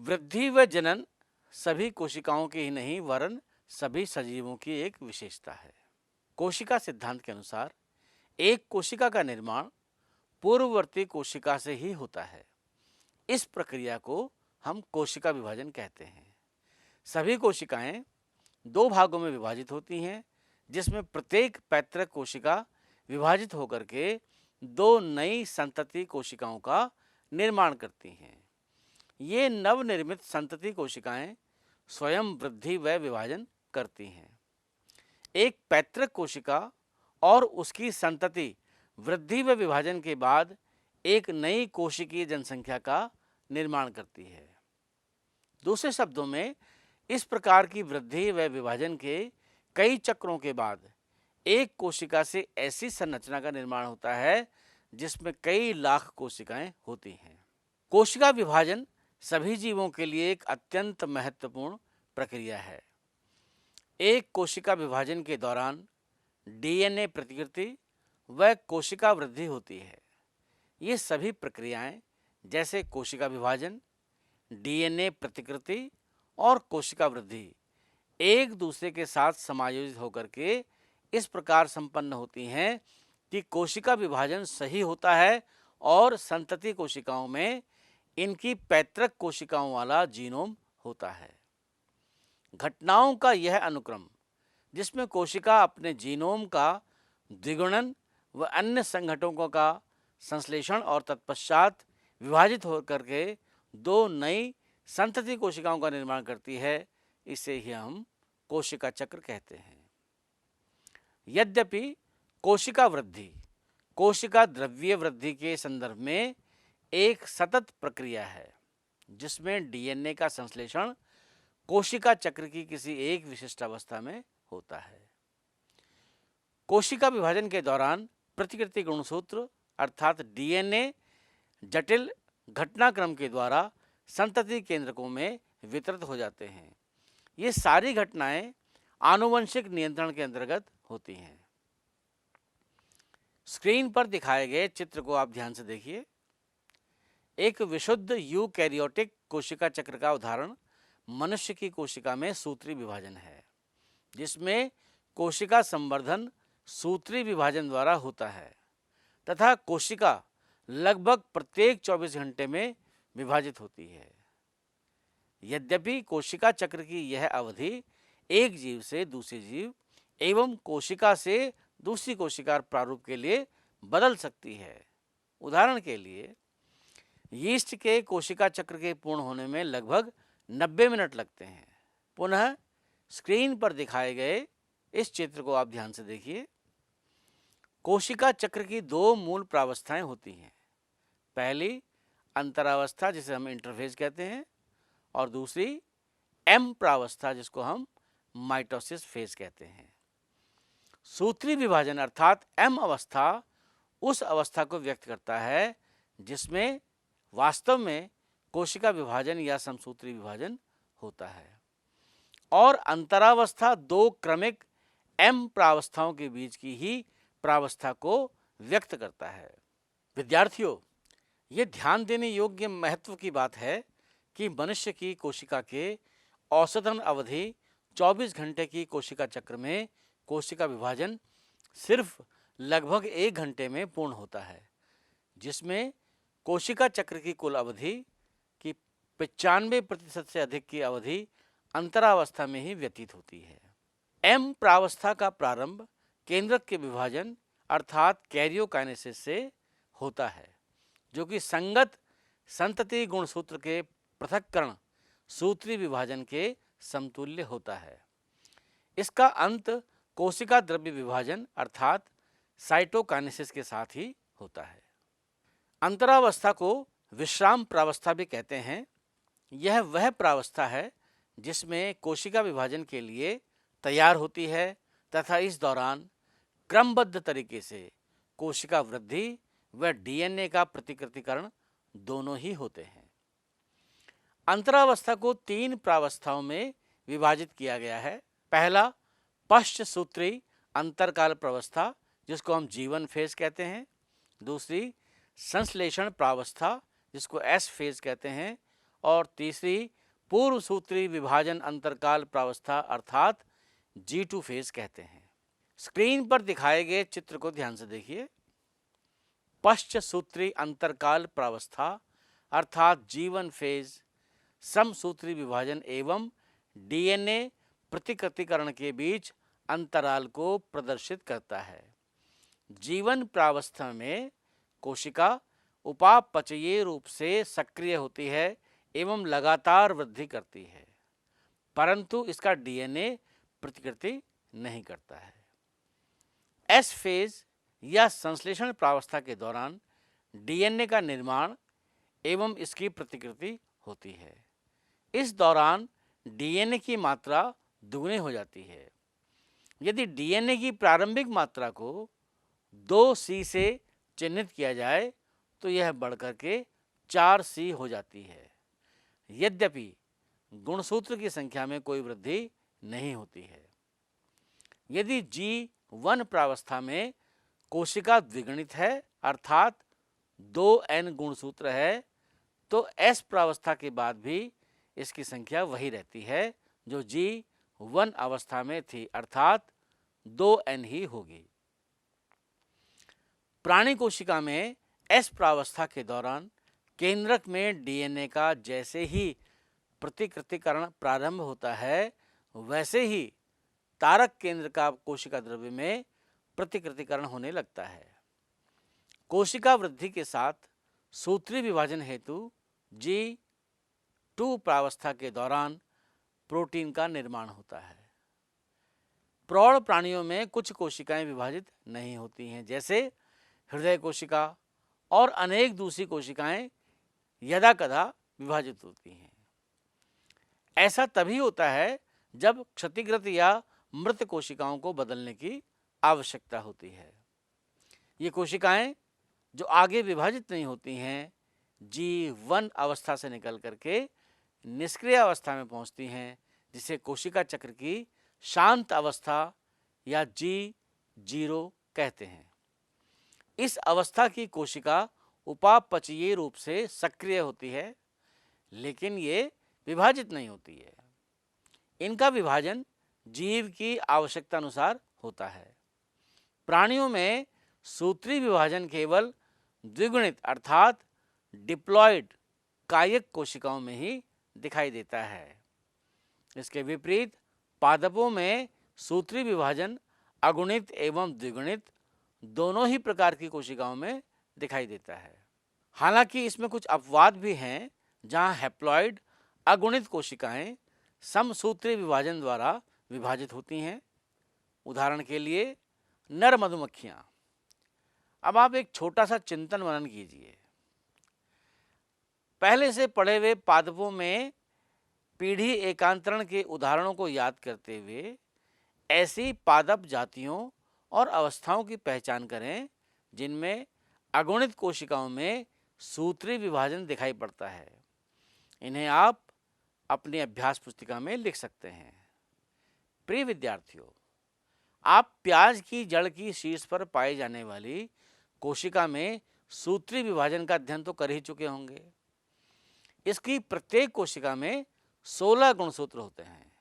वृद्धि व जनन सभी कोशिकाओं की ही नहीं वरन सभी सजीवों की एक विशेषता है। कोशिका सिद्धांत के अनुसार एक कोशिका का निर्माण पूर्ववर्ती कोशिका से ही होता है। इस प्रक्रिया को हम कोशिका विभाजन कहते हैं। सभी कोशिकाएं दो भागों में विभाजित होती हैं, जिसमें प्रत्येक पैतृक कोशिका विभाजित होकर के दो नई संतति कोशिकाओं का निर्माण करती हैं। ये नवनिर्मित संतति कोशिकाएं स्वयं वृद्धि व विभाजन करती हैं। एक पैतृक कोशिका और उसकी संतति वृद्धि व विभाजन के बाद एक नई कोशिकीय जनसंख्या का निर्माण करती है। दूसरे शब्दों में, इस प्रकार की वृद्धि व विभाजन के कई चक्रों के बाद एक कोशिका से ऐसी संरचना का निर्माण होता है जिसमें कई लाख कोशिकाएं होती हैं। कोशिका विभाजन सभी जीवों के लिए एक अत्यंत महत्वपूर्ण प्रक्रिया है। एक कोशिका विभाजन के दौरान डीएनए प्रतिकृति व कोशिका वृद्धि होती है। ये सभी प्रक्रियाएं जैसे कोशिका विभाजन, डीएनए प्रतिकृति और कोशिका वृद्धि एक दूसरे के साथ समायोजित होकर के इस प्रकार संपन्न होती हैं कि कोशिका विभाजन सही होता है और संतति कोशिकाओं में इनकी पैतृक कोशिकाओं वाला जीनोम होता है। घटनाओं का यह अनुक्रम, जिसमें कोशिका अपने जीनोम का द्विगुणन व अन्य संघटकों का संश्लेषण और तत्पश्चात विभाजित होकर के दो नई संतति कोशिकाओं का निर्माण करती है, इसे ही हम कोशिका चक्र कहते हैं। यद्यपि कोशिका वृद्धि कोशिका द्रव्य वृद्धि के संदर्भ में एक सतत प्रक्रिया है, जिसमें डीएनए का संश्लेषण कोशिका चक्र की किसी एक विशिष्ट अवस्था में होता है। कोशिका विभाजन के दौरान प्रतिकृति गुणसूत्र अर्थात डीएनए जटिल घटनाक्रम के द्वारा संतति केंद्रकों में वितरित हो जाते हैं। ये सारी घटनाएं आनुवंशिक नियंत्रण के अंतर्गत होती हैं। स्क्रीन पर दिखाए गए चित्र को आप ध्यान से देखिए। एक विशुद्ध यूकैरियोटिक कोशिका चक्र का उदाहरण मनुष्य की कोशिका में सूत्री विभाजन है, जिसमें कोशिका संवर्धन सूत्री विभाजन द्वारा होता है तथा कोशिका लगभग प्रत्येक 24 घंटे में विभाजित होती है। यद्यपि कोशिका चक्र की यह अवधि एक जीव से दूसरे जीव एवं कोशिका से दूसरी कोशिका प्रारूप के लिए बदल सकती है। उदाहरण के लिए, यीस्ट के कोशिका चक्र के पूर्ण होने में लगभग 90 मिनट लगते हैं। पुनः स्क्रीन पर दिखाए गए इस चित्र को आप ध्यान से देखिए। कोशिका चक्र की दो मूल प्रावस्थाएं होती हैं। पहली अंतरावस्था, जिसे हम इंटरफेज कहते हैं, और दूसरी एम प्रावस्था, जिसको हम माइटोसिस फेज कहते हैं। सूत्री विभाजन अर्थात एम अवस्था उस अवस्था को व्यक्त करता है जिसमें वास्तव में कोशिका विभाजन या समसूत्री विभाजन होता है, और अंतरावस्था दो क्रमिक एम प्रावस्थाओं के बीच की ही प्रावस्था को व्यक्त करता है। विद्यार्थियों, ये ध्यान देने योग्य महत्व की बात है कि मनुष्य की कोशिका के औसतन अवधि 24 घंटे की कोशिका चक्र में कोशिका विभाजन सिर्फ लगभग 1 घंटे में पूर्ण होता है, जिसमें कोशिका चक्र की कुल अवधि की 95% से अधिक की अवधि अंतरावस्था में ही व्यतीत होती है। एम प्रावस्था का प्रारंभ केंद्रक के विभाजन अर्थात कैरियोकाइनेसिस से होता है, जो कि संगत संतति गुणसूत्र के पृथक्करण सूत्री विभाजन के समतुल्य होता है। इसका अंत कोशिका द्रव्य विभाजन अर्थात साइटोकाइनेसिस के साथ ही होता है। अंतरावस्था को विश्राम प्रावस्था भी कहते हैं। यह वह प्रावस्था है जिसमें कोशिका विभाजन के लिए तैयार होती है तथा इस दौरान क्रमबद्ध तरीके से कोशिका वृद्धि व डीएनए का प्रतिकृतिकरण दोनों ही होते हैं। अंतरावस्था को 3 प्रावस्थाओं में विभाजित किया गया है। पहला पश्चसूत्री अंतरकाल प्रावस्था, जिसको हम जीवन फेज कहते हैं। दूसरी संश्लेषण प्रावस्था, जिसको एस फेज कहते हैं। और तीसरी पूर्व सूत्री विभाजन अंतरकाल प्रावस्था अर्थात G2 फेज कहते हैं। स्क्रीन पर दिखाए गए चित्र को ध्यान से देखिए। पश्च सूत्री अंतरकाल प्रावस्था अर्थात G1 फेज समसूत्री विभाजन एवं डीएनए प्रतिकृतिकरण के बीच अंतराल को प्रदर्शित करता है। जीवन प्रावस्था में कोशिका उपापचयी रूप से सक्रिय होती है एवं लगातार वृद्धि करती है, परंतु इसका डीएनए प्रतिकृति नहीं करता है। एस फेज या संश्लेषण प्रावस्था के दौरान डीएनए का निर्माण एवं इसकी प्रतिकृति होती है। इस दौरान डीएनए की मात्रा दुगनी हो जाती है। यदि डीएनए की प्रारंभिक मात्रा को 2C से चिन्हित किया जाए तो यह बढ़कर के 4C हो जाती है। यद्यपि गुणसूत्र की संख्या में कोई वृद्धि नहीं होती है। यदि G1 प्रावस्था में कोशिका द्विगुणित है अर्थात 2N गुणसूत्र है, तो S प्रावस्था के बाद भी इसकी संख्या वही रहती है जो G1 अवस्था में थी अर्थात 2N ही होगी। प्राणी कोशिका में S प्रावस्था के दौरान केंद्रक में डीएनए का जैसे ही प्रतिकृतिकरण प्रारंभ होता है, वैसे ही तारक केंद्र का कोशिका द्रव्य में प्रतिकृतिकरण होने लगता है। कोशिका वृद्धि के साथ सूत्री विभाजन हेतु G2 प्रावस्था के दौरान प्रोटीन का निर्माण होता है। प्रौढ़ प्राणियों में कुछ कोशिकाएं विभाजित नहीं होती हैं, जैसे हृदय कोशिका और अनेक दूसरी कोशिकाएं यदाकदा विभाजित होती हैं। ऐसा तभी होता है जब क्षतिग्रस्त या मृत कोशिकाओं को बदलने की आवश्यकता होती है। ये कोशिकाएं जो आगे विभाजित नहीं होती हैं, G1 अवस्था से निकल करके निष्क्रिय अवस्था में पहुंचती हैं, जिसे कोशिका चक्र की शांत अवस्था या G0 कहते हैं। इस अवस्था की कोशिका उपापचयी रूप से सक्रिय होती है, लेकिन ये विभाजित नहीं होती है। इनका विभाजन जीव की आवश्यकता अनुसार होता है। प्राणियों में सूत्री विभाजन केवल द्विगुणित अर्थात डिप्लॉयड कायिक कोशिकाओं में ही दिखाई देता है। इसके विपरीत पादपों में सूत्री विभाजन अगुणित एवं द्विगुणित दोनों ही प्रकार की कोशिकाओं में दिखाई देता है। हालांकि इसमें कुछ अपवाद भी हैं, जहां हैप्लॉइड अगुणित कोशिकाएं समसूत्री विभाजन द्वारा विभाजित होती हैं। उदाहरण के लिए नर मधुमक्खियां। अब आप एक छोटा सा चिंतन मनन कीजिए। पहले से पढ़े हुए पादपों में पीढ़ी एकांतरण के उदाहरणों को याद करते हुए ऐसी पादप जातियों और अवस्थाओं की पहचान करें जिनमें अगुणित कोशिकाओं में सूत्री विभाजन दिखाई पड़ता है। इन्हें आप अपनी अभ्यास पुस्तिका में लिख सकते हैं। प्रिय विद्यार्थियों, आप प्याज की जड़ की शीर्ष पर पाई जाने वाली कोशिका में सूत्री विभाजन का अध्ययन तो कर ही चुके होंगे। इसकी प्रत्येक कोशिका में 16 गुणसूत्र होते हैं।